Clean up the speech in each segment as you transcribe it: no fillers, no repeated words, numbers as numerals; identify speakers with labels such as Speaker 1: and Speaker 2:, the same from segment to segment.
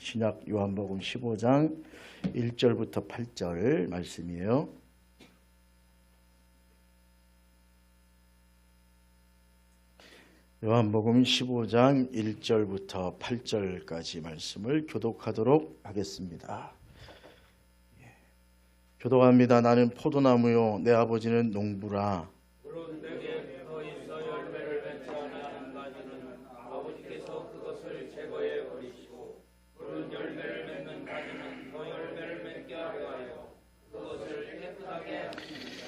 Speaker 1: 신약 요한복음 15장 1절부터 8절 말씀이에요. 요한복음 15장 1절부터 8절까지 말씀을 교독하도록 하겠습니다. 교독합니다. 나는 포도나무요 내 아버지는 농부라.
Speaker 2: 물론 내게 더 있어 열매를 맺지 아니하는 가지는 아버지께서 그것을 제거해 버리시고, 물은 열매를 맺는 가지는 더 열매를 맺게 하여 그것을 깨끗하게 하십니다.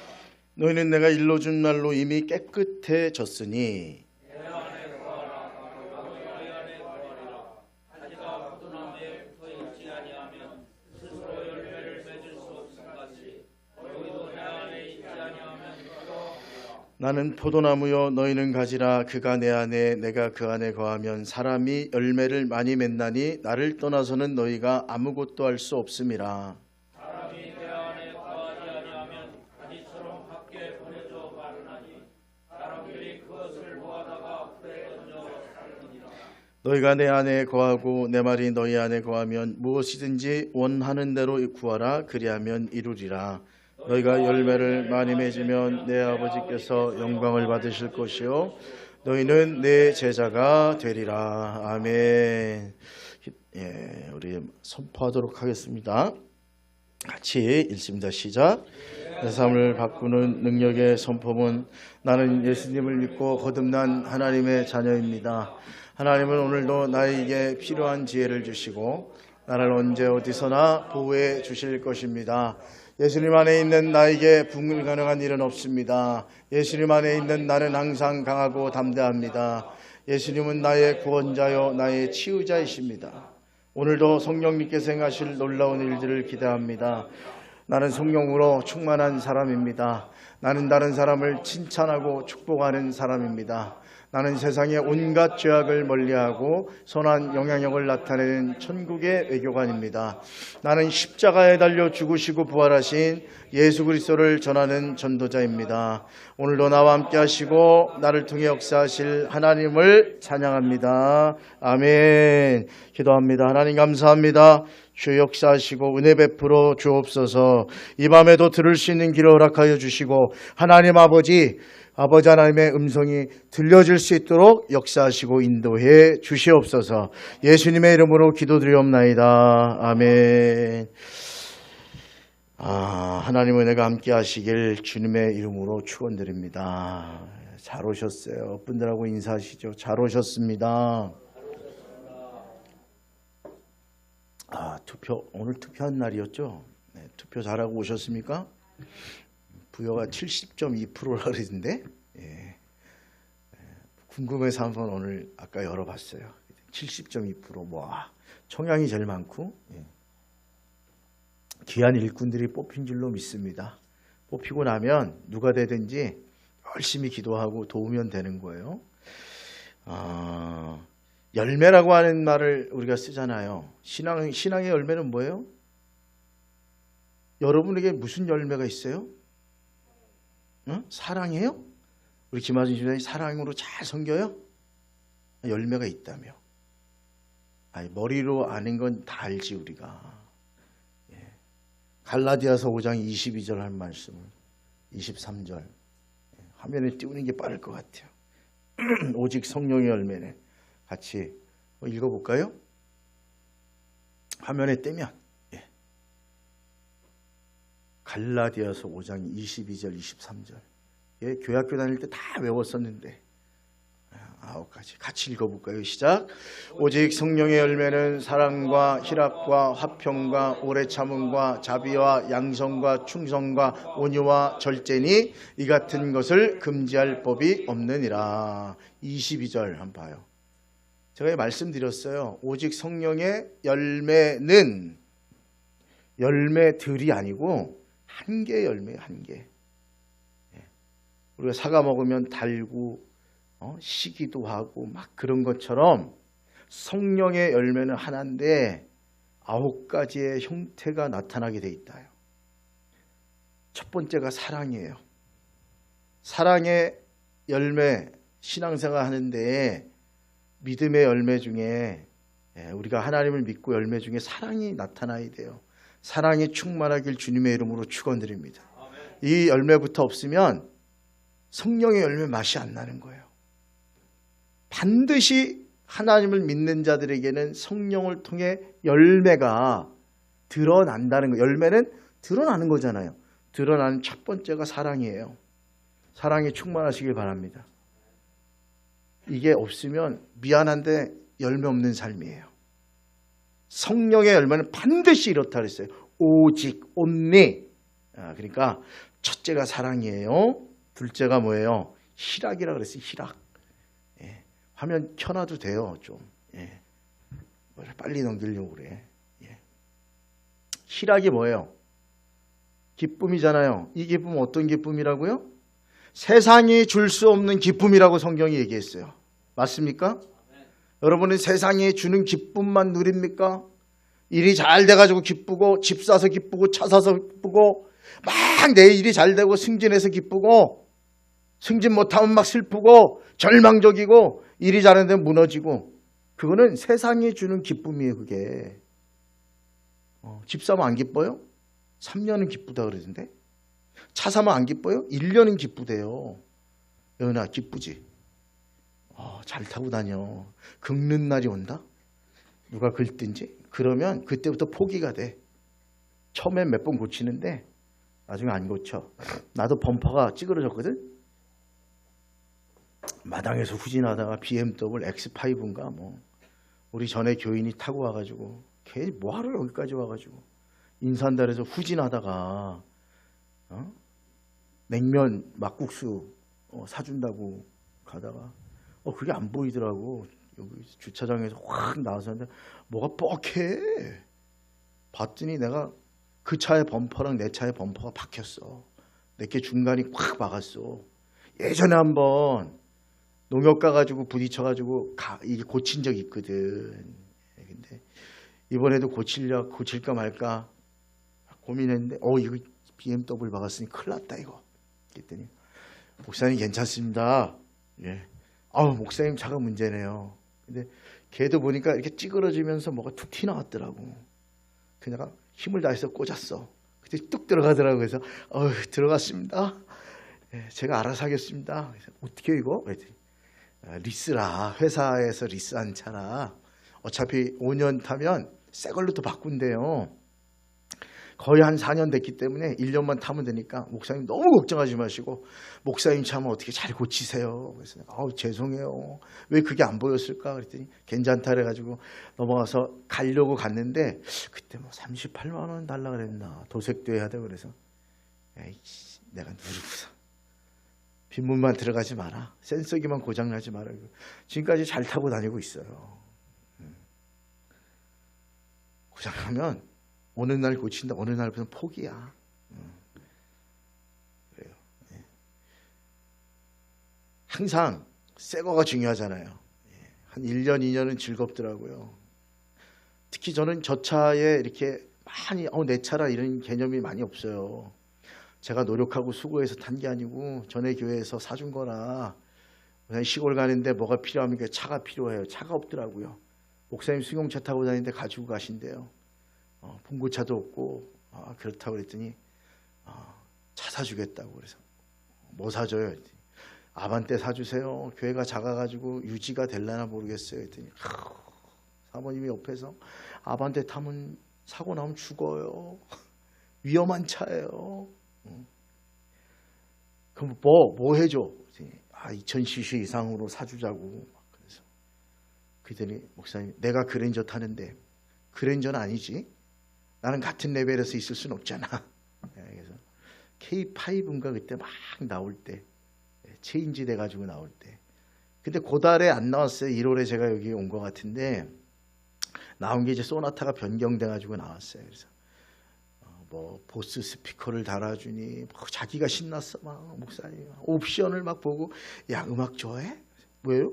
Speaker 1: 너희는 내가 일러준 말로 이미 깨끗해졌으니
Speaker 2: 내 안에 거하라. 나도 너희 안에 거하리라. 가지가 포도나무에 붙어 있지 아니하면 스스로 열매를 맺을 수 없음 같이 너희도 내 안에 있지 아니하면 그러하리라.
Speaker 1: 나는 포도나무요 너희는 가지라. 그가 내 안에 내가 그 안에 거하면 사람이 열매를 많이 맺나니 나를 떠나서는 너희가 아무것도 할 수 없음이라.
Speaker 2: 사람이 내 안에 거하지 아니하면 가지처럼 밖에 보내져 마르나니 사람들이 그것을 모아다가 불에 던져 살리니라.
Speaker 1: 너희가 내 안에 거하고 내 말이 너희 안에 거하면 무엇이든지 원하는 대로 구하라. 그리하면 이루리라. 너희가 열매를 많이 맺으면 내 아버지께서 영광을 받으실 것이요 너희는 내 제자가 되리라. 아멘. 우리 선포하도록 하겠습니다. 같이 읽습니다. 시작. 내 삶을 바꾸는 능력의 선포문. 나는 예수님을 믿고 거듭난 하나님의 자녀입니다. 하나님은 오늘도 나에게 필요한 지혜를 주시고 나를 언제 어디서나 보호해 주실 것입니다. 예수님 안에 있는 나에게 불가능한 일은 없습니다. 예수님 안에 있는 나는 항상 강하고 담대합니다. 예수님은 나의 구원자요 나의 치유자이십니다. 오늘도 성령님께서 행하실 놀라운 일들을 기대합니다. 나는 성령으로 충만한 사람입니다. 나는 다른 사람을 칭찬하고 축복하는 사람입니다. 나는 세상의 온갖 죄악을 멀리하고 선한 영향력을 나타내는 천국의 외교관입니다. 나는 십자가에 달려 죽으시고 부활하신 예수 그리스도를 전하는 전도자입니다. 오늘도 나와 함께 하시고 나를 통해 역사하실 하나님을 찬양합니다. 아멘. 기도합니다. 하나님 감사합니다. 주 역사하시고 은혜 베풀어 주옵소서. 이 밤에도 들을 수 있는 길을 허락하여 주시고 하나님 아버지 하나님의 음성이 들려질 수 있도록 역사하시고 인도해 주시옵소서. 예수님의 이름으로 기도드리옵나이다. 아멘. 하나님 은혜가 함께 하시길 주님의 이름으로 축원드립니다. 잘 오셨어요. 분들하고 인사하시죠. 잘 오셨습니다. 오늘 투표한 날이었죠? 네, 투표 잘하고 오셨습니까? 부여가 70.2%라 그랬는데 궁금해서 한번 오늘 아까 열어봤어요. 70.2%. 와, 청양이 제일 많고 귀한 일꾼들이 뽑힌 줄로 믿습니다. 뽑히고 나면 누가 되든지 열심히 기도하고 도우면 되는 거예요. 열매라고 하는 말을 우리가 쓰잖아요. 신앙의 열매는 뭐예요? 여러분에게 무슨 열매가 있어요? 사랑이에요? 우리 김하진 집사님 사랑으로 잘 섬겨요? 열매가 있다며. 머리로 아는 건 다 알지 우리가. 갈라디아서 5장 22절 한 말씀을 23절 화면에 띄우는 게 빠를 것 같아요. 오직 성령의 열매네. 같이 읽어볼까요? 화면에 떼면 갈라디아서 5장 22절 23절 교회학교 다닐 때 다 외웠었는데 9가지 같이 읽어볼까요? 시작. 오직 성령의 열매는 사랑과 희락과 화평과 오래 참음과 자비와 양성과 충성과 온유와 절제니 이 같은 것을 금지할 법이 없느니라. 22절 한번 봐요. 제가 말씀드렸어요. 오직 성령의 열매는 열매들이 아니고 한 개의 열매예요. 한 개. 우리가 사과 먹으면 달고 시기도 하고 막 그런 것처럼 성령의 열매는 하나인데 9가지의 형태가 나타나게 돼 있다요. 첫 번째가 사랑이에요. 사랑의 열매, 신앙생활 하는데 믿음의 열매 중에 우리가 하나님을 믿고 열매 중에 사랑이 나타나야 돼요. 사랑이 충만하길 주님의 이름으로 축원드립니다. 이 열매부터 없으면 성령의 열매 맛이 안 나는 거예요. 반드시 하나님을 믿는 자들에게는 성령을 통해 열매가 드러난다는 거예요. 열매는 드러나는 거잖아요. 드러나는 첫 번째가 사랑이에요. 사랑이 충만하시길 바랍니다. 이게 없으면 미안한데 열매 없는 삶이에요. 성령의 열매는 반드시 이렇다 그랬어요. 오직 only. 그러니까 첫째가 사랑이에요. 둘째가 뭐예요? 희락이라 그랬어요. 희락. 화면 켜놔도 돼요. 좀 빨리 넘기려고 그래. 희락이 뭐예요? 기쁨이잖아요. 이 기쁨은 어떤 기쁨이라고요? 세상이 줄 수 없는 기쁨이라고 성경이 얘기했어요. 맞습니까? 여러분은 세상이 주는 기쁨만 누립니까? 일이 잘 돼가지고 기쁘고, 집 사서 기쁘고, 차 사서 기쁘고, 막 내 일이 잘 되고 승진해서 기쁘고, 승진 못하면 막 슬프고 절망적이고, 일이 잘하는데 무너지고. 그거는 세상이 주는 기쁨이에요. 그게 집 사면 안 기뻐요? 3년은 기쁘다 그러던데. 차 사면 안 기뻐요? 1년은 기쁘대요. 여은아 기쁘지? 잘 타고 다녀. 긁는 날이 온다? 누가 긁든지? 그러면 그때부터 포기가 돼. 처음엔 몇 번 고치는데 나중에 안 고쳐. 나도 범퍼가 찌그러졌거든? 마당에서 후진하다가 BMW X5인가 뭐 우리 전에 교인이 타고 와가지고 걔 뭐하러 여기까지 와가지고 인산달에서 후진하다가 냉면 막국수 사준다고 가다가 그게 안 보이더라고. 여기 주차장에서 확 나와서 하는데 뭐가 뻑해. 봤더니 내가 그 차의 범퍼랑 내 차의 범퍼가 박혔어. 내게 중간이 확 박았어. 예전에 한번 농협 가가지고 부딪혀가지고 이게 고친 적이 있거든. 근데 이번에도 고칠까 말까 고민했는데 이거 BMW 박았으니 큰일 났다 이거. 그랬더니 목사님 괜찮습니다. 목사님 차가 문제네요. 근데 걔도 보니까 이렇게 찌그러지면서 뭐가 툭 튀어나왔더라고. 그냥 힘을 다해서 꽂았어. 그때 뚝 들어가더라고. 그래서 들어갔습니다. 제가 알아서 하겠습니다. 그래서 어떻게 이거? 그랬더니 리스라. 회사에서 리스한 차라. 어차피 5년 타면 새 걸로 또 바꾼대요. 거의 한 4년 됐기 때문에 1년만 타면 되니까 목사님 너무 걱정하지 마시고 목사님 차면 어떻게 잘 고치세요. 그래서 죄송해요. 왜 그게 안 보였을까? 그랬더니 괜찮다 그래가지고 넘어가서 가려고 갔는데 그때 뭐 38만 원 달라 그랬나. 도색도 해야 돼. 그래서 에이씨, 내가 누르고서 빈문만 들어가지 마라. 센서기만 고장나지 마라. 지금까지 잘 타고 다니고 있어요. 고장나면 어느 날 고친다. 어느 날부터는 포기야. 그래요. 항상 새 거가 중요하잖아요. 한 1년, 2년은 즐겁더라고요. 특히 저는 저 차에 이렇게 많이 내 차라 이런 개념이 많이 없어요. 제가 노력하고 수고해서 탄 게 아니고 전에 교회에서 사준 거라 그냥 시골 가는데 뭐가 필요하면 차가 필요해요. 차가 없더라고요. 목사님 승용차 타고 다니는데 가지고 가신대요. 봉고차도 없고 그렇다고 그랬더니 차 사주겠다고. 그래서 뭐 사줘요? 그랬더니 아반떼 사주세요. 교회가 작아가지고 유지가 될려나 모르겠어요. 그랬더니 사모님이 옆에서 아반떼 타면 사고 나면 죽어요. 위험한 차예요. 그럼 뭐 해줘? 2000cc 이상으로 사주자고. 그래서 그랬더니 목사님 내가 그랜저 타는데 그랜저는 아니지. 나는 같은 레벨에서 있을 수는 없잖아. 그래서 K5인가 그때 막 나올 때 체인지 돼가지고 나올 때. 근데 그달에 안 나왔어요. 1월에 제가 여기 온 것 같은데 나온 게 이제 소나타가 변경돼가지고 나왔어요. 그래서 뭐 보스 스피커를 달아주니 자기가 신났어. 막 목사님 옵션을 막 보고 야 음악 좋아해? 왜요?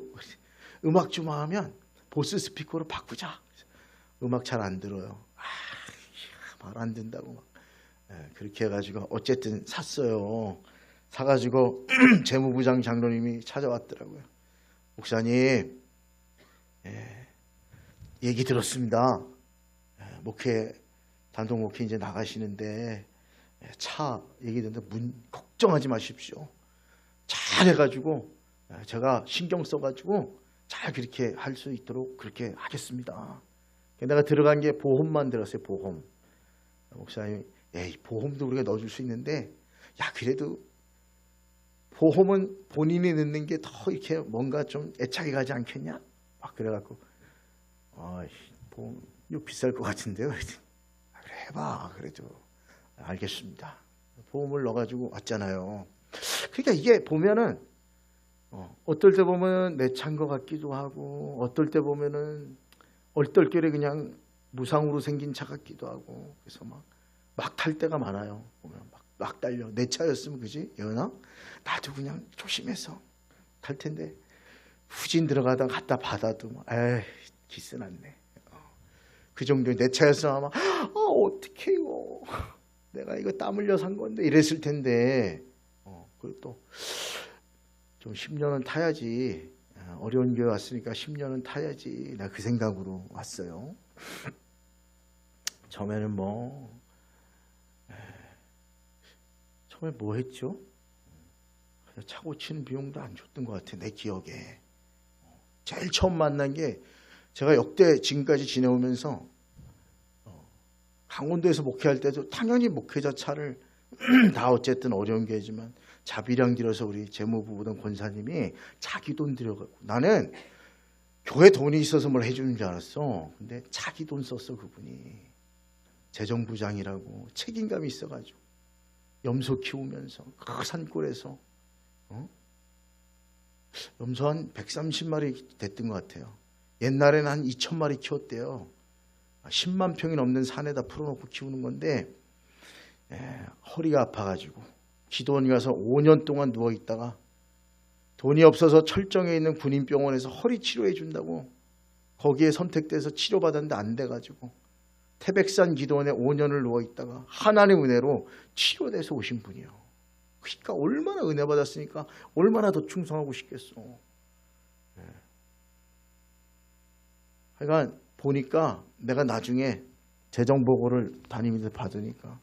Speaker 1: 음악 좀 하면 보스 스피커로 바꾸자. 음악 잘 안 들어요. 말 안 된다고 막. 그렇게 해가지고 어쨌든 샀어요. 사가지고 재무부장 장로님이 찾아왔더라고요. 목사님 얘기 들었습니다. 목회 단독 목회 이제 나가시는데 차 얘기 듣는데 걱정하지 마십시오. 잘 해가지고 제가 신경 써가지고 잘 그렇게 할 수 있도록 그렇게 하겠습니다. 내가 들어간 게 보험만 들었어요. 보험. 목사님, 에이, 보험도 우리가 넣어줄 수 있는데, 야, 그래도 보험은 본인이 넣는 게 더 이렇게 뭔가 좀 애착이 가지 않겠냐? 막 그래갖고, 보험 이거 비쌀 것 같은데요. 그래, 해봐. 그래도 알겠습니다. 보험을 넣어가지고 왔잖아요. 그러니까 이게 보면은 어떨 때 보면 내 차인 것 같기도 하고, 어떨 때 보면은 얼떨결에 그냥 무상으로 생긴 차 같기도 하고, 그래서 막 탈 때가 많아요. 보면 막 달려. 내 차였으면 그지? 예은아? 나도 그냥 조심해서 탈 텐데 후진 들어가다가 갖다 받아도 에이 기스 났네. 그 정도 내 차였으면 아마 어떡해요. 내가 이거 땀 흘려 산 건데 이랬을 텐데 그리고 또 좀 10년은 타야지. 어려운 교회 왔으니까 10년은 타야지. 나 그 생각으로 왔어요. 처음에는 처음에 뭐 했죠? 차 고치는 비용도 안 줬던 것 같아. 내 기억에. 제일 처음 만난 게 제가 역대 지금까지 지내오면서 강원도에서 목회할 때도 당연히 목회자 차를 다 어쨌든 어려운 교회지만 자비량 들여서 우리 재무부 보던 권사님이 자기 돈 들여갖고 나는 교회 돈이 있어서 뭘 해주는 줄 알았어. 근데 자기 돈 썼어. 그분이 재정부장이라고 책임감이 있어가지고 염소 키우면서 그 산골에서 염소 한 130마리 됐던 것 같아요. 옛날에는 한 2,000마리 키웠대요. 10만 평이 넘는 산에다 풀어놓고 키우는 건데 허리가 아파가지고 기도원 가서 5년 동안 누워있다가 돈이 없어서 철정에 있는 군인병원에서 허리 치료해 준다고 거기에 선택돼서 치료받았는데 안 돼가지고 태백산 기도원에 5년을 누워있다가 하나님의 은혜로 치료돼서 오신 분이에요. 그러니까 얼마나 은혜 받았으니까 얼마나 더 충성하고 싶겠어. 그러니까 보니까 내가 나중에 재정보고를 담임한테 받으니까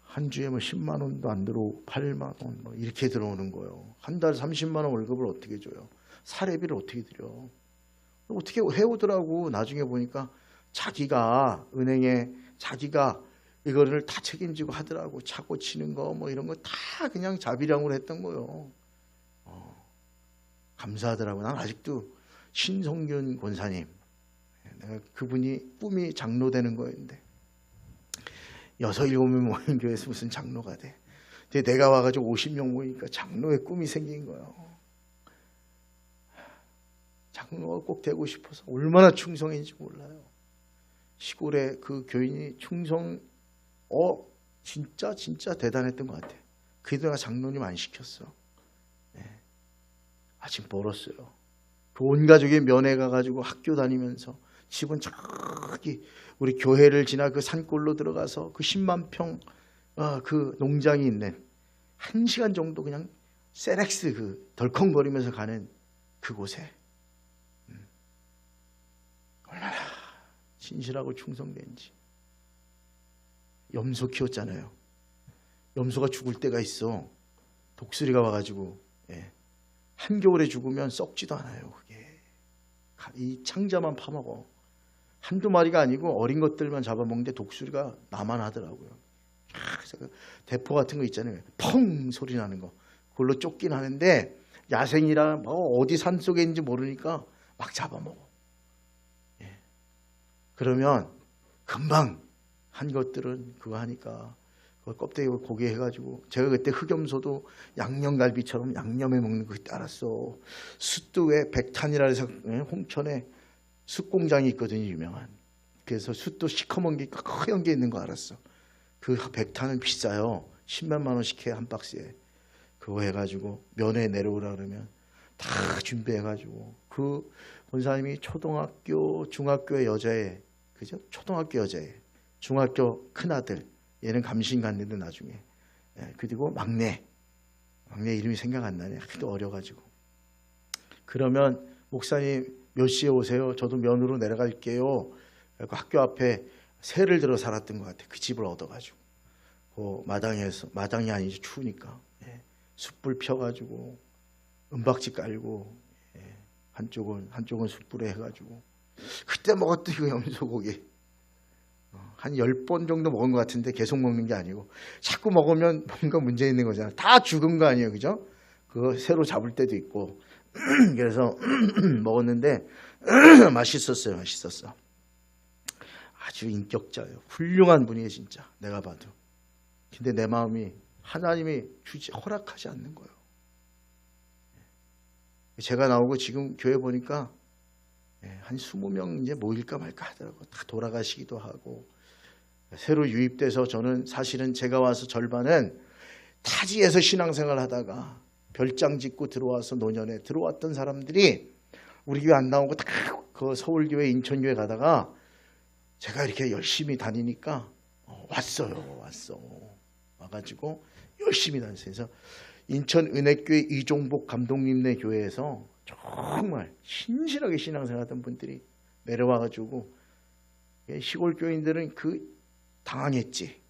Speaker 1: 한 주에 10만 원도 안 들어오고 8만 원 이렇게 들어오는 거예요. 한 달 30만 원 월급을 어떻게 줘요? 사례비를 어떻게 드려? 어떻게 해오더라고. 나중에 보니까 자기가 은행에 자기가 이거를 다 책임지고 하더라고. 차 고치는 거 이런 거 다 그냥 자비량으로 했던 거예요. 감사하더라고. 난 아직도 신성균 권사님, 내가 그분이 꿈이 장로 되는 거였는데 6, 7명 모인 교회에서 무슨 장로가 돼. 근데 내가 와가지고 50명 모이니까 장로의 꿈이 생긴 거예요. 장로가 꼭 되고 싶어서 얼마나 충성인지 몰라요. 시골에 그 교인이 진짜 대단했던 것 같아. 그래도 내가 장로님 안 시켰어. 아직 멀었어요. 그 온 가족이 면회 가가지고 학교 다니면서 집은 저기 우리 교회를 지나 그 산골로 들어가서 그 10만 평 그 농장이 있는 1시간 정도 그냥 세렉스 그 덜컹거리면서 가는 그곳에 얼마나 진실하고 충성된지. 염소 키웠잖아요. 염소가 죽을 때가 있어. 독수리가 와가지고 한겨울에 죽으면 썩지도 않아요. 그게 이 창자만 파먹어. 한두 마리가 아니고 어린 것들만 잡아먹는데 독수리가 나만 하더라고요. 그래서 그 대포 같은 거 있잖아요. 펑 소리 나는 거. 그걸로 쫓긴 하는데 야생이라 어디 산속에 있는지 모르니까 막 잡아먹어. 그러면 금방 한 것들은 그거 하니까 그걸 껍데기 고개 해가지고 제가 그때 흑염소도 양념갈비처럼 양념해 먹는 거 그때 알았어. 숯도 백탄이라 해서 홍천에 숯공장이 있거든요. 유명한. 그래서 숯도 시커먼 게 허연 게 있는 거 알았어. 그 백탄은 비싸요. 10몇만 원씩 해 한 박스에. 그거 해가지고 면회 내려오라 그러면 다 준비해가지고 그 본사님이 초등학교 중학교의 여자애 그죠? 초등학교 여자애 중학교 큰아들 얘는 감신 갔는데 나중에 그리고 막내 이름이 생각 안 나네. 하도 어려가지고 그러면 목사님 몇 시에 오세요? 저도 면으로 내려갈게요. 그래서 학교 앞에 새를 들어 살았던 것 같아. 그 집을 얻어가지고 그 마당이 아니지 추우니까 숯불 펴가지고 은박지 깔고 한쪽은 숯불에 해가지고 그때 먹었던 이거 염소고기 한 10번 정도 먹은 것 같은데 계속 먹는 게 아니고 자꾸 먹으면 뭔가 문제 있는 거잖아. 다 죽은 거 아니에요, 그죠? 그거 새로 잡을 때도 있고 그래서 먹었는데 맛있었어요. 아주 인격자예요. 훌륭한 분이에요, 진짜. 내가 봐도. 근데 내 마음이 하나님이 허락하지 않는 거예요. 제가 나오고 지금 교회 보니까 한 20명 이제 모일까 말까 하더라고요. 다 돌아가시기도 하고. 새로 유입돼서 저는 사실은 제가 와서 절반은 타지에서 신앙생활 하다가 별장 짓고 들어와서 노년에 들어왔던 사람들이 우리 교회 안 나오고 다 그 서울교회 인천교회 가다가 제가 이렇게 열심히 다니니까 와가지고 열심히 다녔어요. 그래서 인천 은혜교회 이종복 감독님네 교회에서 정말 신실하게 신앙생활하던 분들이 내려와가지고 시골 교인들은 당황했지.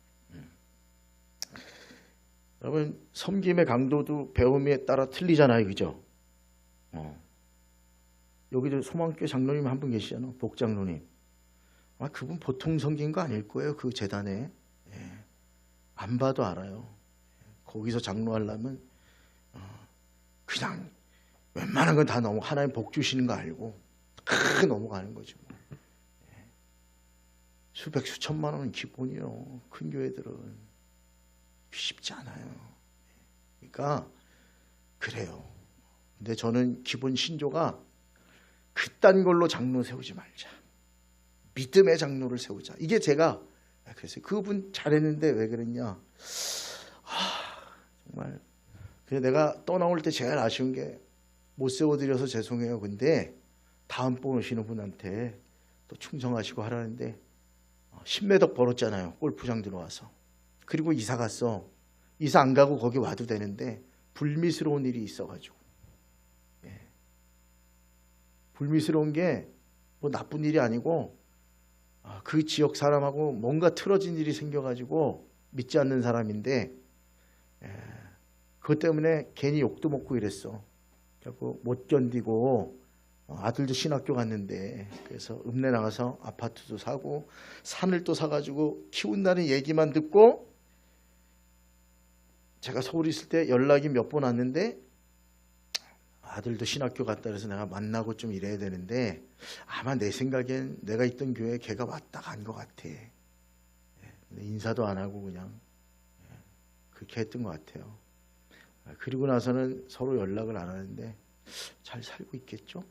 Speaker 1: 여러분 섬김의 강도도 배움에 따라 틀리잖아요, 그죠? 여기도 소망교회 장로님 한 분 계시잖아요, 복장로님. 그분 보통 섬긴 거 아닐 거예요, 그 재단에. 안 봐도 알아요. 거기서 장로하려면 그냥 웬만한 건 다 하나님 복 주시는 거 알고 넘어가는 거죠. 수백 수천만 원은 기본이요. 큰 교회들은 쉽지 않아요. 그러니까 그래요. 근데 저는 기본 신조가 그딴 걸로 장로 세우지 말자. 믿음의 장로를 세우자. 이게 제가 그래서 그분 잘했는데 왜 그랬냐. 정말 그래서 내가 떠나올 때 제일 아쉬운 게 못 세워드려서 죄송해요. 근데 다음번 오시는 분한테 또 충성하시고 하라는데 10매덕 벌었잖아요. 골프장 들어와서. 그리고 이사 갔어. 이사 안 가고 거기 와도 되는데 불미스러운 일이 있어가지고. 불미스러운 게 뭐 나쁜 일이 아니고 그 지역 사람하고 뭔가 틀어진 일이 생겨가지고 믿지 않는 사람인데 그것 때문에 괜히 욕도 먹고 이랬어. 그래서 못 견디고 아들도 신학교 갔는데 그래서 읍내 나가서 아파트도 사고 산을 또 사가지고 키운다는 얘기만 듣고 제가 서울에 있을 때 연락이 몇 번 왔는데 아들도 신학교 갔다 그래서 내가 만나고 좀 이래야 되는데 아마 내 생각엔 내가 있던 교회에 걔가 왔다 간 것 같아. 인사도 안 하고 그냥 그렇게 했던 것 같아요. 그리고 나서는 서로 연락을 안 하는데 잘 살고 있겠죠?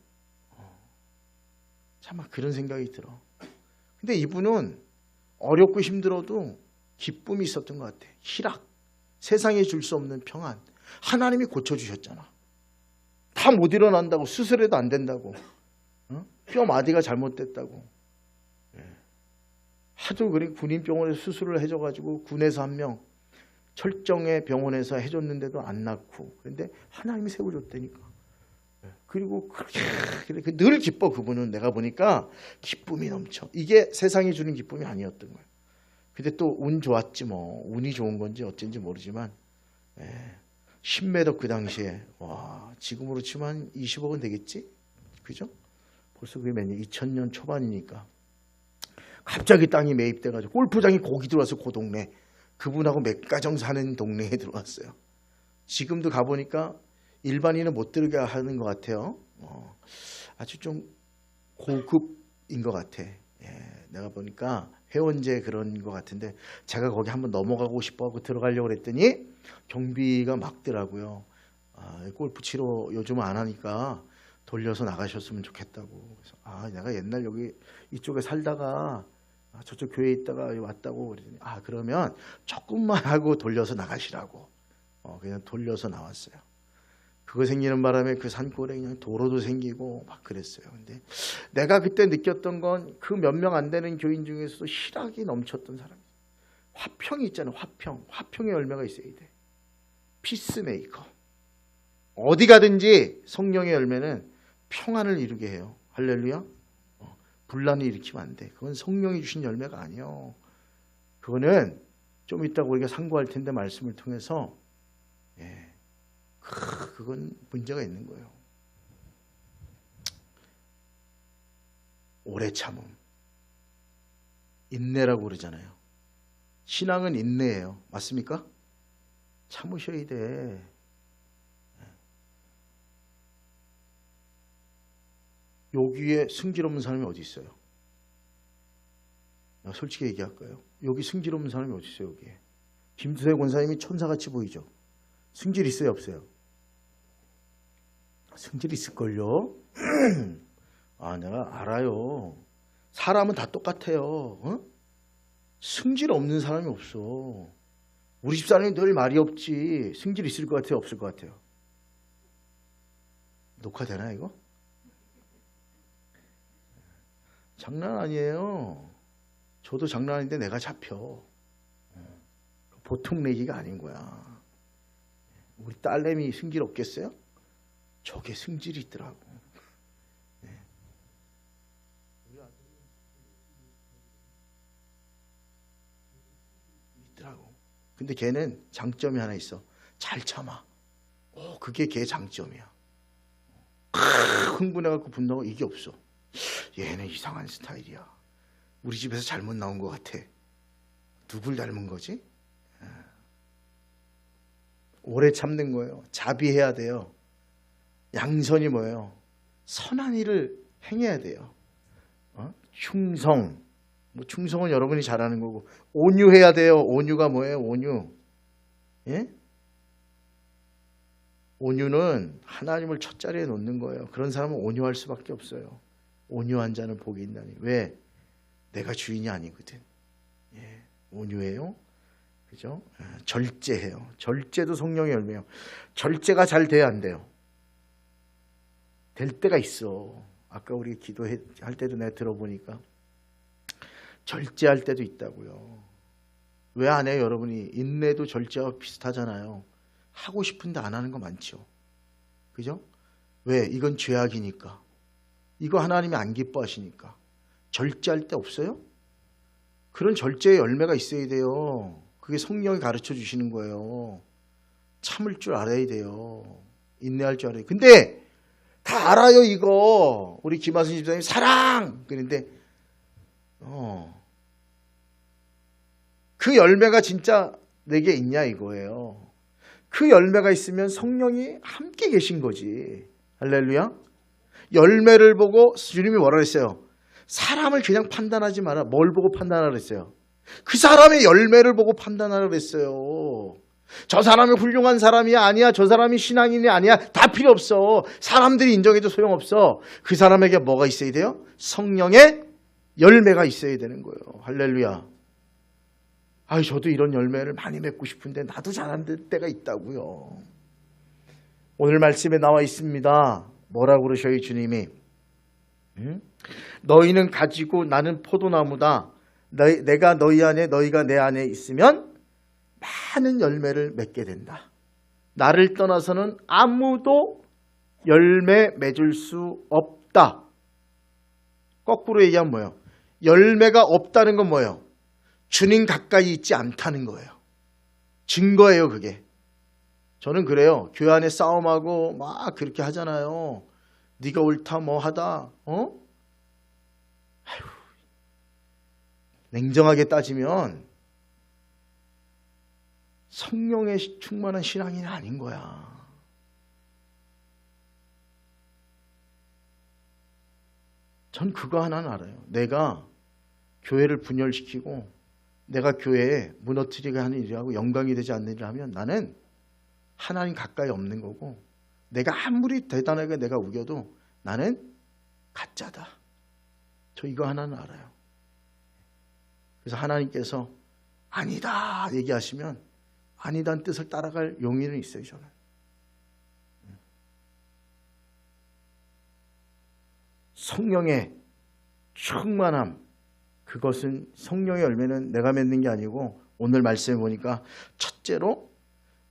Speaker 1: 참 그런 생각이 들어. 근데 이분은 어렵고 힘들어도 기쁨이 있었던 것 같아. 희락, 세상에 줄 수 없는 평안. 하나님이 고쳐주셨잖아. 다 못 일어난다고, 수술해도 안 된다고, 뼈 마디가 잘못됐다고. 하도 그래 군인병원에서 수술을 해줘가지고 군에서 한 명 철정의 병원에서 해줬는데도 안 낫고. 그런데 하나님이 세워줬다니까. 그리고 그렇게 늘 기뻐. 그분은 내가 보니까 기쁨이 넘쳐. 이게 세상이 주는 기쁨이 아니었던 거예요. 근데 또 운 좋았지 뭐. 운이 좋은 건지 어쩐지 모르지만 10매덕 그 당시에 와 지금으로 치면 20억은 되겠지? 그죠? 벌써 그게 몇 년? 2000년 초반이니까. 갑자기 땅이 매입돼가지고 골프장이 거기 들어와서 그 동네. 그분하고 몇 가정 사는 동네에 들어왔어요. 지금도 가보니까 일반인은 못 들어가 하는 것 같아요. 아주 좀 고급인 것 같아. 내가 보니까 회원제 그런 것 같은데 제가 거기 한번 넘어가고 싶어하고 들어가려고 그랬더니 경비가 막더라고요. 골프 치러 요즘 안 하니까 돌려서 나가셨으면 좋겠다고. 그래서 내가 옛날 여기 이쪽에 살다가 저쪽 교회에 있다가 왔다고 그랬더니 그러면 조금만 하고 돌려서 나가시라고. 그냥 돌려서 나왔어요. 그거 생기는 바람에 그 산골에 그냥 도로도 생기고 막 그랬어요. 근데 내가 그때 느꼈던 건 그 몇 명 안 되는 교인 중에서도 희락이 넘쳤던 사람이에요. 화평이 있잖아요. 화평의 열매가 있어야 돼. 피스메이커. 어디 가든지 성령의 열매는 평안을 이루게 해요. 할렐루야. 분란을 일으키면 안 돼. 그건 성령이 주신 열매가 아니에요. 그거는 좀 이따가 우리가 상고할 텐데 말씀을 통해서 그건 문제가 있는 거예요. 오래 참음. 인내라고 그러잖아요. 신앙은 인내예요. 맞습니까? 참으셔야 돼. 여기에 승질 없는 사람이 어디 있어요? 솔직히 얘기할까요? 여기 승질 없는 사람이 어디 있어요? 여기에 김두세 권사님이 천사같이 보이죠? 승질 있어요? 없어요? 승질 있을걸요? 내가 알아요. 사람은 다 똑같아요. 승질 없는 사람이 없어. 우리 집사람이 늘 말이 없지. 승질 있을 것 같아요? 없을 것 같아요? 녹화되나 이거? 장난 아니에요. 저도 장난 아닌데 내가 잡혀. 보통 내기가 아닌 거야. 우리 딸내미 승질 없겠어요? 저게 승질이 있더라고. 있더라고. 근데 걔는 장점이 하나 있어. 잘 참아. 그게 걔 장점이야. 흥분해갖고 분노하고 이게 없어. 얘는 이상한 스타일이야. 우리 집에서 잘못 나온 것 같아. 누굴 닮은 거지? 오래 참는 거예요. 자비해야 돼요. 양선이 뭐예요? 선한 일을 행해야 돼요. 충성. 충성은 여러분이 잘하는 거고. 온유해야 돼요. 온유가 뭐예요? 온유. 예? 온유는 하나님을 첫 자리에 놓는 거예요. 그런 사람은 온유할 수밖에 없어요. 온유한 자는 복이 있나니. 왜? 내가 주인이 아니거든. 온유해요. 그죠? 절제해요. 절제도 성령의 열매예요. 절제가 잘 돼야 안 돼요. 될 때가 있어. 아까 우리 기도할 때도 내가 들어보니까 절제할 때도 있다고요. 왜 안 해요? 여러분이 인내도 절제와 비슷하잖아요. 하고 싶은데 안 하는 거 많죠. 그죠? 왜? 이건 죄악이니까. 이거 하나님이 안 기뻐하시니까. 절제할 때 없어요? 그런 절제의 열매가 있어야 돼요. 그게 성령이 가르쳐 주시는 거예요. 참을 줄 알아야 돼요. 인내할 줄 알아야 돼요. 근데 다 알아요 이거. 우리 김하순 집사님 사랑! 그런데 그 열매가 진짜 내게 있냐 이거예요. 그 열매가 있으면 성령이 함께 계신 거지. 할렐루야. 열매를 보고 주님이 뭐라 그랬어요? 사람을 그냥 판단하지 마라. 뭘 보고 판단하라 그랬어요? 그 사람의 열매를 보고 판단하라 그랬어요. 저 사람이 훌륭한 사람이야 아니야, 저 사람이 신앙인이 아니야, 다 필요 없어. 사람들이 인정해도 소용없어. 그 사람에게 뭐가 있어야 돼요? 성령의 열매가 있어야 되는 거예요. 할렐루야. 저도 이런 열매를 많이 맺고 싶은데 나도 잘하는 때가 있다고요. 오늘 말씀에 나와 있습니다. 뭐라고 그러셔요 주님이? 너희는 가지고 나는 포도나무다. 내가 너희 안에 너희가 내 안에 있으면 많은 열매를 맺게 된다. 나를 떠나서는 아무도 열매 맺을 수 없다. 거꾸로 얘기하면 뭐예요? 열매가 없다는 건 뭐예요? 주님 가까이 있지 않다는 거예요. 증거예요 그게. 저는 그래요. 교회 안에 싸움하고 막 그렇게 하잖아요. 네가 옳다 뭐 하다. 냉정하게 따지면 성령에 충만한 신앙인은 아닌 거야. 전 그거 하나는 알아요. 내가 교회를 분열시키고 내가 교회에 무너뜨리게 하는 일이라고 영광이 되지 않는 일을 하면 나는 하나님 가까이 없는 거고, 내가 아무리 대단하게 내가 우겨도 나는 가짜다. 저 이거 하나는 알아요. 그래서 하나님께서 아니다 얘기하시면 아니다는 뜻을 따라갈 용의는 있어요. 저는. 성령의 충만함, 그것은 성령의 열매는 내가 맺는 게 아니고 오늘 말씀해 보니까 첫째로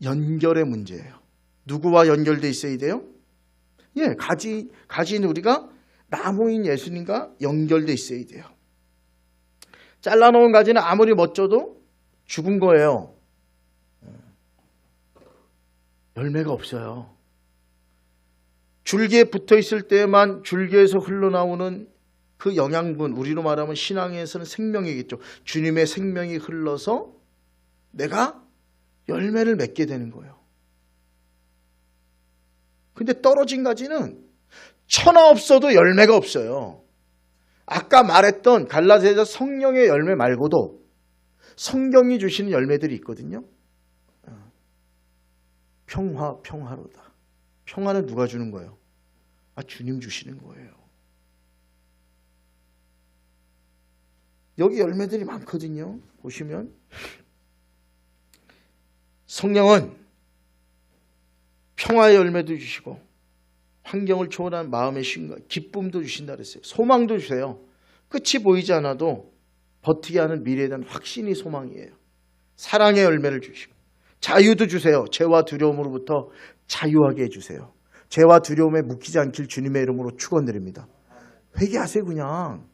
Speaker 1: 연결의 문제예요. 누구와 연결돼 있어야 돼요? 가진 우리가 나무인 예수님과 연결돼 있어야 돼요. 잘라놓은 가지는 아무리 멋져도 죽은 거예요. 열매가 없어요. 줄기에 붙어 있을 때만 줄기에서 흘러나오는 그 영양분, 우리로 말하면 신앙에서는 생명이겠죠. 주님의 생명이 흘러서 내가 열매를 맺게 되는 거예요. 근데 떨어진 가지는 천하 없어도 열매가 없어요. 아까 말했던 갈라디아서 성령의 열매 말고도 성경이 주시는 열매들이 있거든요. 평화, 평화로다. 평화는 누가 주는 거예요? 주님 주시는 거예요. 여기 열매들이 많거든요. 보시면 성령은 평화의 열매도 주시고 환경을 초월한 마음의 쉼과 기쁨도 주신다 그랬어요. 소망도 주세요. 끝이 보이지 않아도 버티게 하는 미래에 대한 확신이 소망이에요. 사랑의 열매를 주시고 자유도 주세요. 죄와 두려움으로부터 자유하게 해주세요. 죄와 두려움에 묶이지 않길 주님의 이름으로 축원드립니다. 회개하세요. 그냥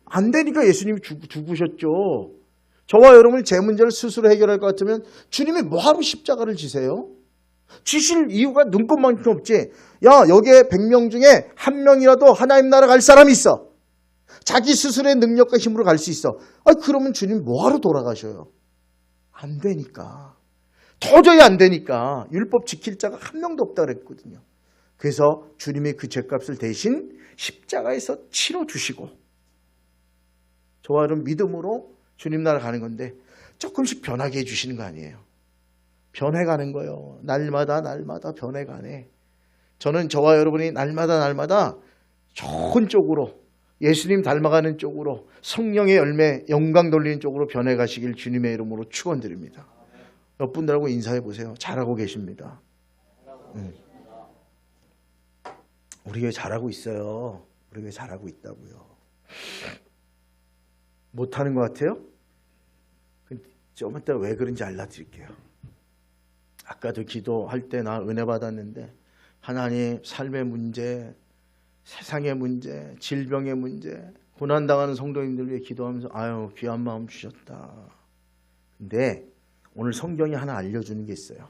Speaker 1: 안 되니까 예수님이 죽으셨죠. 저와 여러분이 제 문제를 스스로 해결할 것 같으면 주님이 뭐하러 십자가를 지세요? 지실 이유가 눈꼽만큼 없지. 야, 여기에 100명 중에 한 명이라도 하나님 나라 갈 사람이 있어. 자기 스스로의 능력과 힘으로 갈 수 있어. 그러면 주님 뭐하러 돌아가셔요? 안 되니까. 도저히 안 되니까. 율법 지킬 자가 한 명도 없다 그랬거든요. 그래서 주님이 그 죄값을 대신 십자가에서 치러주시고 저와 여러분 믿음으로 주님 나라 가는 건데 조금씩 변하게 해주시는 거 아니에요. 변해가는 거예요. 날마다 변해가네. 저는 저와 여러분이 날마다 좋은 쪽으로 예수님 닮아가는 쪽으로 성령의 열매 영광 돌리는 쪽으로 변해가시길 주님의 이름으로 축원드립니다. 옆 분들하고 인사해 보세요. 잘하고 계십니다. 우리 교회 잘하고 있어요. 우리 교회 잘하고 있다고요. 못하는 것 같아요? 좀 이따 왜 그런지 알려드릴게요. 아까도 기도할 때 나 은혜 받았는데 하나님 삶의 문제, 세상의 문제, 질병의 문제, 고난당하는 성도님들 위해 기도하면서 귀한 마음 주셨다. 근데 오늘 성경이 하나 알려주는 게 있어요.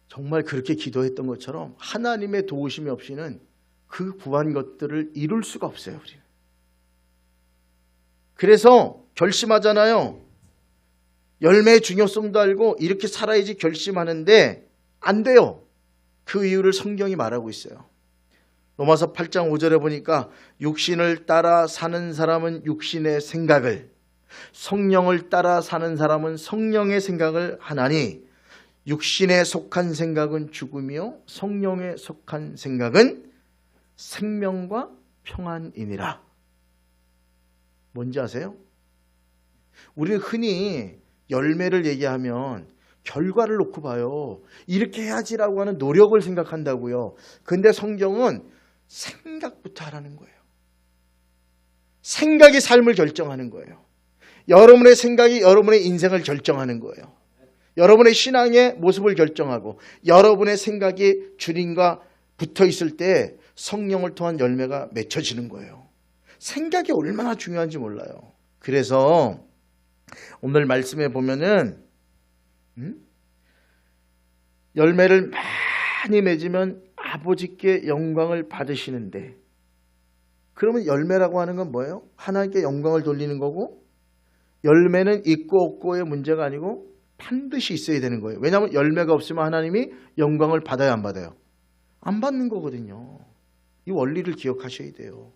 Speaker 1: 정말 그렇게 기도했던 것처럼 하나님의 도우심이 없이는 그 구한 것들을 이룰 수가 없어요. 우리는. 그래서 결심하잖아요. 열매의 중요성도 알고 이렇게 살아야지 결심하는데 안 돼요. 그 이유를 성경이 말하고 있어요. 로마서 8장 5절에 보니까 육신을 따라 사는 사람은 육신의 생각을, 성령을 따라 사는 사람은 성령의 생각을 하나니 육신에 속한 생각은 죽음이요 성령에 속한 생각은 생명과 평안이니라. 뭔지 아세요? 우리는 흔히 열매를 얘기하면 결과를 놓고 봐요. 이렇게 해야지라고 하는 노력을 생각한다고요. 근데 성경은 생각부터 하라는 거예요. 생각이 삶을 결정하는 거예요. 여러분의 생각이 여러분의 인생을 결정하는 거예요. 여러분의 신앙의 모습을 결정하고 여러분의 생각이 주님과 붙어 있을 때 성령을 통한 열매가 맺혀지는 거예요. 생각이 얼마나 중요한지 몰라요. 그래서 오늘 말씀에 보면은 열매를 많이 맺으면 아버지께 영광을 받으시는데, 그러면 열매라고 하는 건 뭐예요? 하나님께 영광을 돌리는 거고, 열매는 있고 없고의 문제가 아니고 반드시 있어야 되는 거예요. 왜냐하면 열매가 없으면 하나님이 영광을 받아야 안 받아요? 안 받는 거거든요. 이 원리를 기억하셔야 돼요.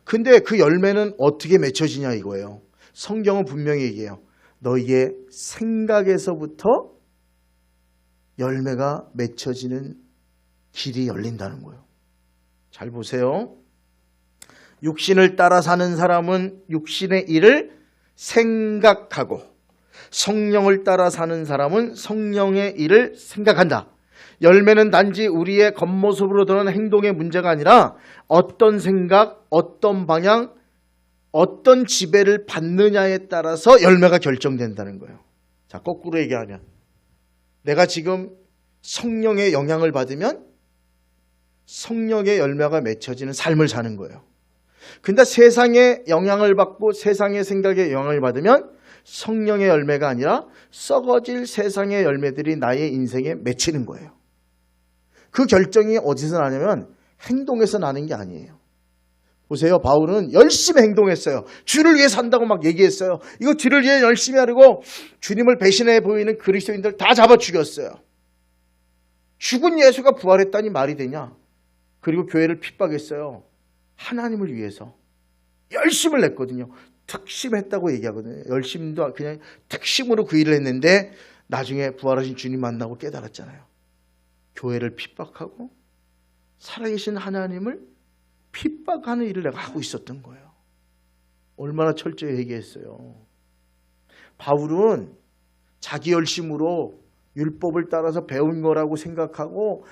Speaker 1: 근데 그 열매는 어떻게 맺혀지냐 이거예요. 성경은 분명히 얘기해요. 너희의 생각에서부터 열매가 맺혀지는 길이 열린다는 거예요. 잘 보세요. 육신을 따라 사는 사람은 육신의 일을 생각하고 성령을 따라 사는 사람은 성령의 일을 생각한다. 열매는 단지 우리의 겉모습으로 드러나는 행동의 문제가 아니라 어떤 생각, 어떤 방향, 어떤 지배를 받느냐에 따라서 열매가 결정된다는 거예요. 자, 거꾸로 얘기하면 내가 지금 성령의 영향을 받으면 성령의 열매가 맺혀지는 삶을 사는 거예요. 근데 세상의 영향을 받고 세상의 생각에 영향을 받으면 성령의 열매가 아니라 썩어질 세상의 열매들이 나의 인생에 맺히는 거예요. 그 결정이 어디서 나냐면 행동에서 나는 게 아니에요. 보세요. 바울은 열심히 행동했어요. 주를 위해 산다고 막 얘기했어요. 이거 주를 위해 열심히 하려고 주님을 배신해 보이는 그리스도인들 다 잡아 죽였어요. 죽은 예수가 부활했다니 말이 되냐? 그리고 교회를 핍박했어요. 하나님을 위해서 열심을 냈거든요. 특심했다고 얘기하거든요. 열심도 그냥 특심으로 그 일을 했는데 나중에 부활하신 주님 만나고 깨달았잖아요. 교회를 핍박하고 살아계신 하나님을 핍박하는 일을 내가 하고 있었던 거예요. 얼마나 철저히 얘기했어요. 바울은 자기 열심으로 율법을 따라서 배운 거라고 생각하고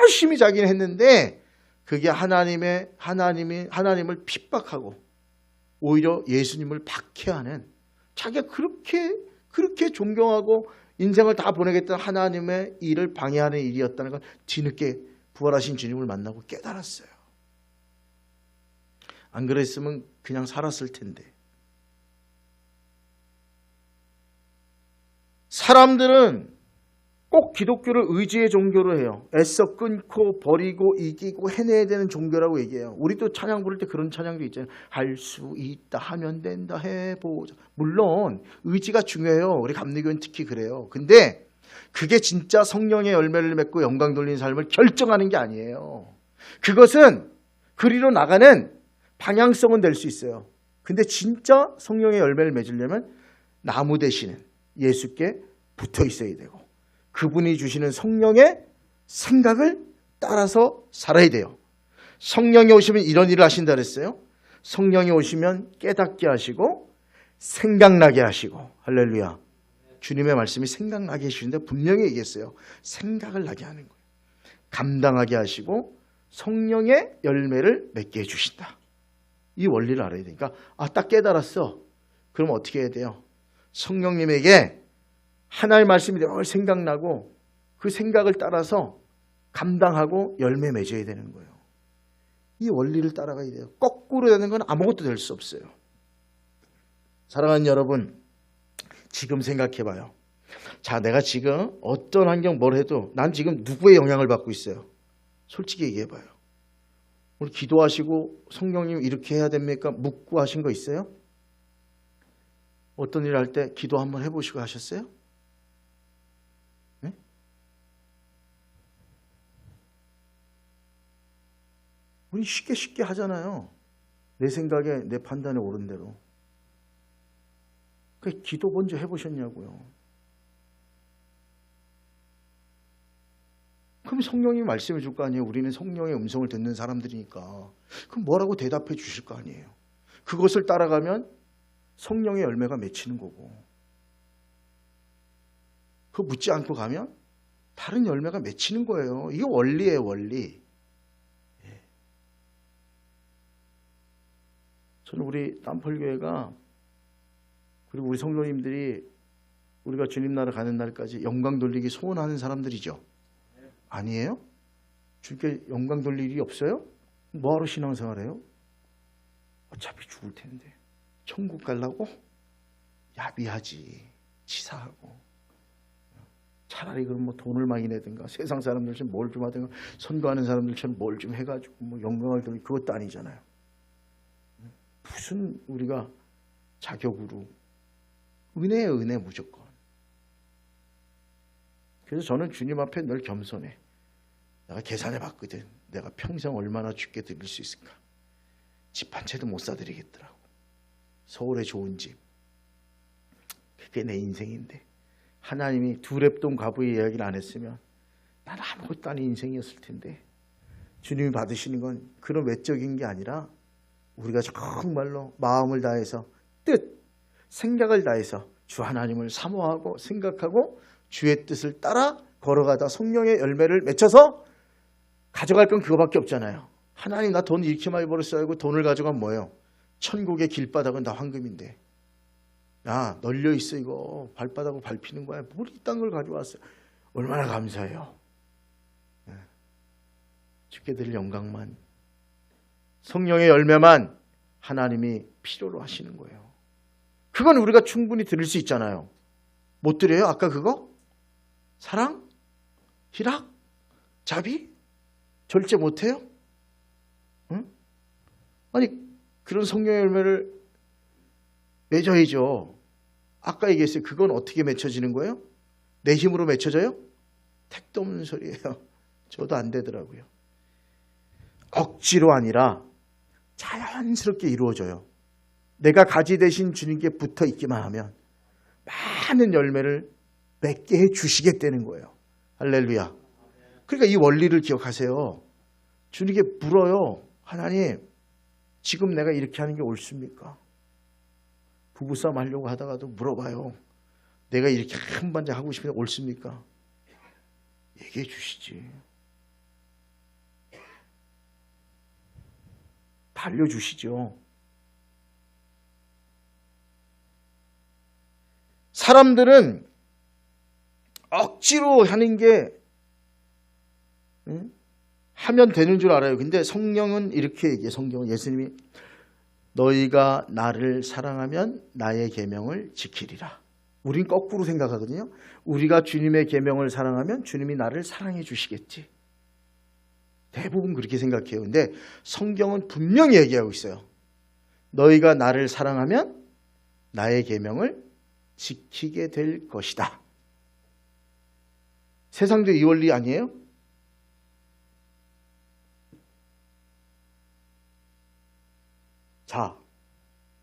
Speaker 1: 열심히 자기는 했는데 그게 하나님을 핍박하고 오히려 예수님을 박해하는 자기가 그렇게 존경하고 인생을 다 보내겠다는 하나님의 일을 방해하는 일이었다는 걸 뒤늦게 부활하신 주님을 만나고 깨달았어요. 안 그랬으면 그냥 살았을 텐데. 사람들은 꼭 기독교를 의지의 종교로 해요. 애써 끊고 버리고 이기고 해내야 되는 종교라고 얘기해요. 우리도 찬양 부를 때 그런 찬양도 있잖아요. 할 수 있다 하면 된다 해보자. 물론 의지가 중요해요. 우리 감리교는 특히 그래요. 근데 그게 진짜 성령의 열매를 맺고 영광 돌리는 삶을 결정하는 게 아니에요. 그것은 그리로 나가는 방향성은 될 수 있어요. 근데 진짜 성령의 열매를 맺으려면 나무 대신은 예수께 붙어 있어야 되고 그분이 주시는 성령의 생각을 따라서 살아야 돼요. 성령이 오시면 이런 일을 하신다 그랬어요. 성령이 오시면 깨닫게 하시고 생각나게 하시고 할렐루야. 주님의 말씀이 생각나게 해주시는데 분명히 얘기했어요. 생각을 나게 하는 거예요. 감당하게 하시고 성령의 열매를 맺게 해주신다. 이 원리를 알아야 되니까 딱 깨달았어. 그럼 어떻게 해야 돼요? 성령님에게 하나님의 말씀이 늘 생각나고 그 생각을 따라서 감당하고 열매 맺어야 되는 거예요. 이 원리를 따라가야 돼요. 거꾸로 되는 건 아무것도 될 수 없어요. 사랑하는 여러분, 지금 생각해 봐요. 자, 내가 지금 어떤 환경 뭘 해도 난 지금 누구의 영향을 받고 있어요? 솔직히 얘기해 봐요. 우리 기도하시고 성령님 이렇게 해야 됩니까? 묻고 하신 거 있어요? 어떤 일 할 때 기도 한번 해보시고 하셨어요? 네? 우리 쉽게 하잖아요. 내 생각에 내 판단에 옳은 대로. 그 기도 먼저 해보셨냐고요. 그럼 성령이 말씀해 줄 거 아니에요. 우리는 성령의 음성을 듣는 사람들이니까. 그럼 뭐라고 대답해 주실 거 아니에요. 그것을 따라가면 성령의 열매가 맺히는 거고. 그거 묻지 않고 가면 다른 열매가 맺히는 거예요. 이게 원리예요, 원리. 저는 우리 땀펄교회가 그리고 우리 성도님들이 우리가 주님 나라 가는 날까지 영광 돌리기 소원하는 사람들이죠. 아니에요? 주님께 영광 돌릴 일이 없어요? 뭐하러 신앙생활해요? 어차피 죽을 텐데. 천국 가려고? 야비하지. 치사하고. 차라리 그럼 뭐 돈을 많이 내든가 세상 사람들처럼 뭘 좀 하든가 선거하는 사람들처럼 뭘 좀 해가지고 뭐 영광을 돌리기 그것도 아니잖아요. 무슨 우리가 자격으로. 은혜예요, 은혜 무조건. 그래서 저는 주님 앞에 늘 겸손해. 내가 계산해 봤거든. 내가 평생 얼마나 주께 드릴 수 있을까. 집 한 채도 못 사드리겠더라고. 서울에 좋은 집. 그게 내 인생인데 하나님이 두렙돈 과부의 이야기를 안 했으면 난 아무것도 아닌 인생이었을 텐데 주님이 받으시는 건 그런 외적인 게 아니라 우리가 정말로 마음을 다해서 뜻, 생각을 다해서 주 하나님을 사모하고 생각하고 주의 뜻을 따라 걸어가다 성령의 열매를 맺혀서 가져갈 건 그거밖에 없잖아요. 하나님 나 돈 이렇게 많이 벌었어요 하고 돈을 가져가면 뭐예요? 천국의 길바닥은 다 황금인데 야 널려있어 이거 발바닥으로 밟히는 거야. 뭘 이딴 걸 가져왔어요. 얼마나 감사해요. 주께 드릴 영광만, 성령의 열매만 하나님이 필요로 하시는 거예요. 그건 우리가 충분히 드릴 수 있잖아요. 못 드려요? 아까 그거? 사랑? 희락? 자비? 절제 못해요? 응? 아니 그런 성령의 열매를 맺어야죠. 아까 얘기했어요. 그건 어떻게 맺혀지는 거예요? 내 힘으로 맺혀져요? 택도 없는 소리예요. 저도 안 되더라고요. 억지로 아니라 자연스럽게 이루어져요. 내가 가지 되신 주님께 붙어 있기만 하면 많은 열매를 맺게 해 주시겠다는 거예요. 할렐루야. 그러니까 이 원리를 기억하세요. 주님께 물어요. 하나님, 지금 내가 이렇게 하는 게 옳습니까? 부부싸움 하려고 하다가도 물어봐요. 내가 이렇게 한 번째 하고 싶은데 옳습니까? 얘기해 주시지. 다 알려주시죠. 사람들은 억지로 하는 게 하면 되는 줄 알아요. 근데 성령은 이렇게 얘기해요. 성경은 예수님이 너희가 나를 사랑하면 나의 계명을 지키리라. 우린 거꾸로 생각하거든요. 우리가 주님의 계명을 사랑하면 주님이 나를 사랑해 주시겠지. 대부분 그렇게 생각해요. 근데 성경은 분명히 얘기하고 있어요. 너희가 나를 사랑하면 나의 계명을 지키게 될 것이다. 세상도 이 원리 아니에요? 자,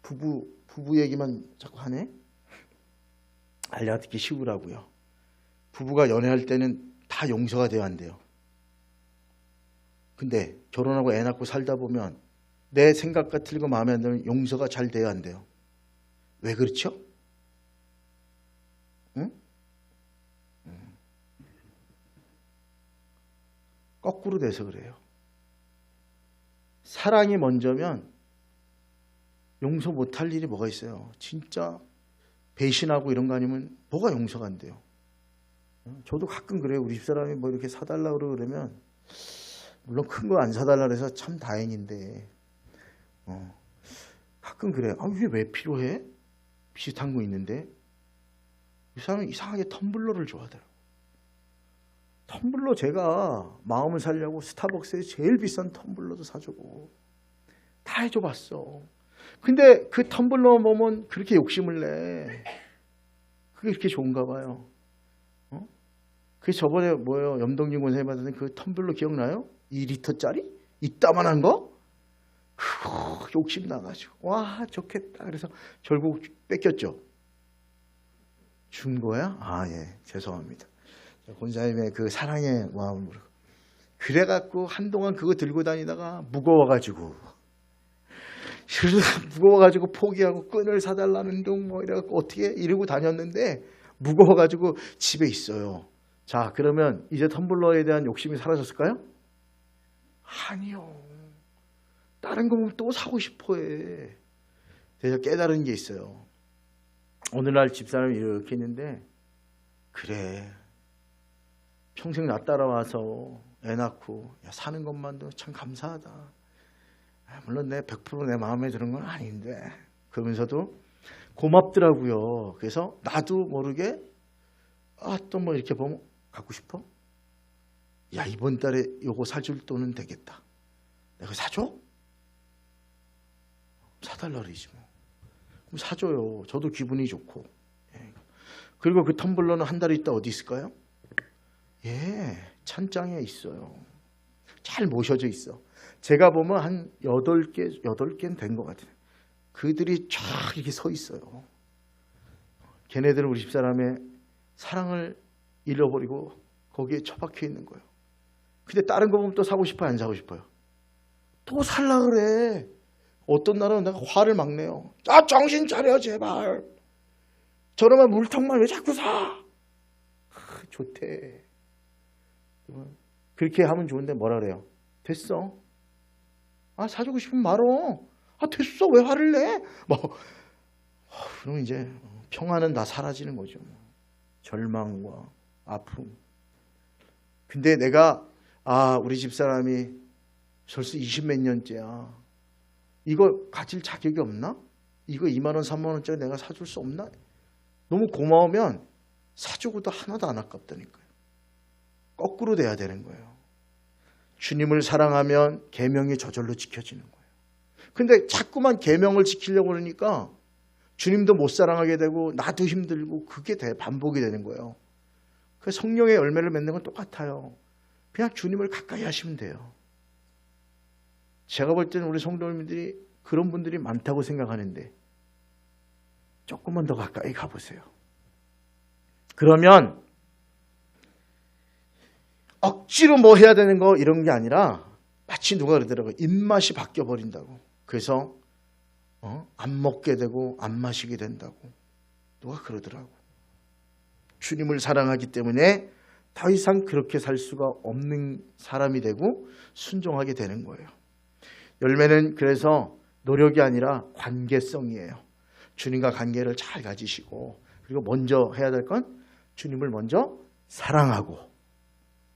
Speaker 1: 부부 얘기만 자꾸 하네? 알려듣기 쉬우라고요. 부부가 연애할 때는 다 용서가 돼야 한대요. 근데 결혼하고 애 낳고 살다 보면 내 생각과 틀리고 마음에 안 들면 용서가 잘 돼야 한대요. 왜 그렇죠? 응? 거꾸로 돼서 그래요. 사랑이 먼저면 용서 못할 일이 뭐가 있어요. 진짜 배신하고 이런 거 아니면 뭐가 용서가 안 돼요. 저도 가끔 그래요. 우리 집사람이 뭐 이렇게 사달라고 그러면 물론 큰 거 안 사달라 그래서 참 다행인데 가끔 그래요. 아, 이게 왜 필요해? 비슷한 거 있는데 이 사람은 이상하게 텀블러를 좋아하더라고요. 텀블러 제가 마음을 살려고 스타벅스에 제일 비싼 텀블러도 사주고 다 해줘봤어. 근데 그 텀블러 보면 그렇게 욕심을 내. 그게 그렇게 좋은가 봐요. 그게 저번에 뭐예요? 염동진 권사님 받은 그 텀블러 기억나요? 2리터짜리? 이따만한 거? 욕심 나가지고 와 좋겠다. 그래서 결국 뺏겼죠. 준 거야? 아 예 죄송합니다. 권사님의 그 사랑의 마음으로. 그래갖고 한동안 그거 들고 다니다가 무거워가지고 포기하고 끈을 사달라는 둥 뭐 이래갖고 어떻게 이러고 다녔는데 무거워가지고 집에 있어요. 자 그러면 이제 텀블러에 대한 욕심이 사라졌을까요? 아니요. 다른 거 보면 또 사고 싶어해. 그래서 깨달은 게 있어요. 오늘날 집사람이 이렇게 했는데 그래 평생 나 따라와서 애 낳고 사는 것만도 참 감사하다. 물론 내 100% 내 마음에 드는 건 아닌데 그러면서도 고맙더라고요. 그래서 나도 모르게 또 뭐 이렇게 보면 갖고 싶어? 야 이번 달에 요거 사줄 돈은 되겠다. 내가 사줘? 사달라 그러지 뭐. 그럼 사줘요. 저도 기분이 좋고. 그리고 그 텀블러는 한 달 있다 어디 있을까요? 예, 찬장에 있어요. 잘 모셔져 있어. 제가 보면 한 8개는 된 것 같아요. 그들이 쫙 이렇게 서 있어요. 걔네들은 우리 집사람의 사랑을 잃어버리고 거기에 처박혀 있는 거예요. 근데 다른 거 보면 또 사고 싶어요? 안 사고 싶어요? 또 살라 그래. 어떤 날은 내가 화를 막 내요. 정신 차려 제발. 저러면 물통만 왜 자꾸 사? 좋대. 그렇게 하면 좋은데 뭐라 그래요? 됐어. 사주고 싶으면 말어. 됐어. 왜 화를 내? 그럼 이제 평화는 다 사라지는 거죠. 절망과 아픔. 근데 내가 우리 집사람이 벌써 20몇 년째야. 이거 가질 자격이 없나? 이거 2만 원, 3만 원짜리 내가 사줄 수 없나? 너무 고마우면 사주고도 하나도 안 아깝다니까요. 거꾸로 돼야 되는 거예요. 주님을 사랑하면 계명이 저절로 지켜지는 거예요. 근데 자꾸만 계명을 지키려고 그러니까 주님도 못 사랑하게 되고 나도 힘들고 그게 반복이 되는 거예요. 그 성령의 열매를 맺는 건 똑같아요. 그냥 주님을 가까이 하시면 돼요. 제가 볼 때는 우리 성도님들이 그런 분들이 많다고 생각하는데 조금만 더 가까이 가보세요. 그러면 억지로 뭐 해야 되는 거 이런 게 아니라 마치 누가 그러더라고요. 입맛이 바뀌어 버린다고. 그래서 안 먹게 되고 안 마시게 된다고 누가 그러더라고. 주님을 사랑하기 때문에 더 이상 그렇게 살 수가 없는 사람이 되고 순종하게 되는 거예요. 열매는 그래서 노력이 아니라 관계성이에요. 주님과 관계를 잘 가지시고 그리고 먼저 해야 될 건 주님을 먼저 사랑하고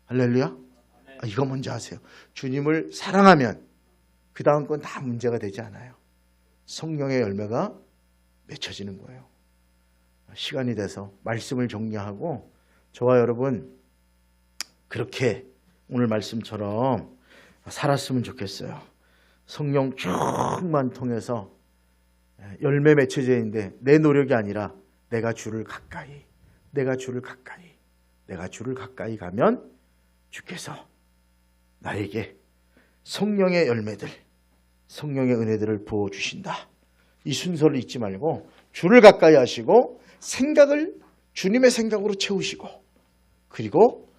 Speaker 1: 할렐루야. 이거 먼저 하세요. 주님을 사랑하면 그 다음 건 다 문제가 되지 않아요. 성령의 열매가 맺혀지는 거예요. 시간이 돼서 말씀을 정리하고 저와 여러분 그렇게 오늘 말씀처럼 살았으면 좋겠어요. 성령 충만 통해서 열매 맺혀져 있는데 내 노력이 아니라 내가 주를 가까이 가면 주께서 나에게 성령의 열매들, 성령의 은혜들을 부어주신다. 이 순서를 잊지 말고 주를 가까이 하시고 생각을 주님의 생각으로 채우시고 그리고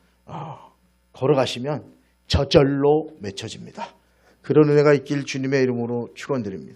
Speaker 1: 걸어가시면 저절로 맺혀집니다. 그런 은혜가 있길 주님의 이름으로 축원드립니다.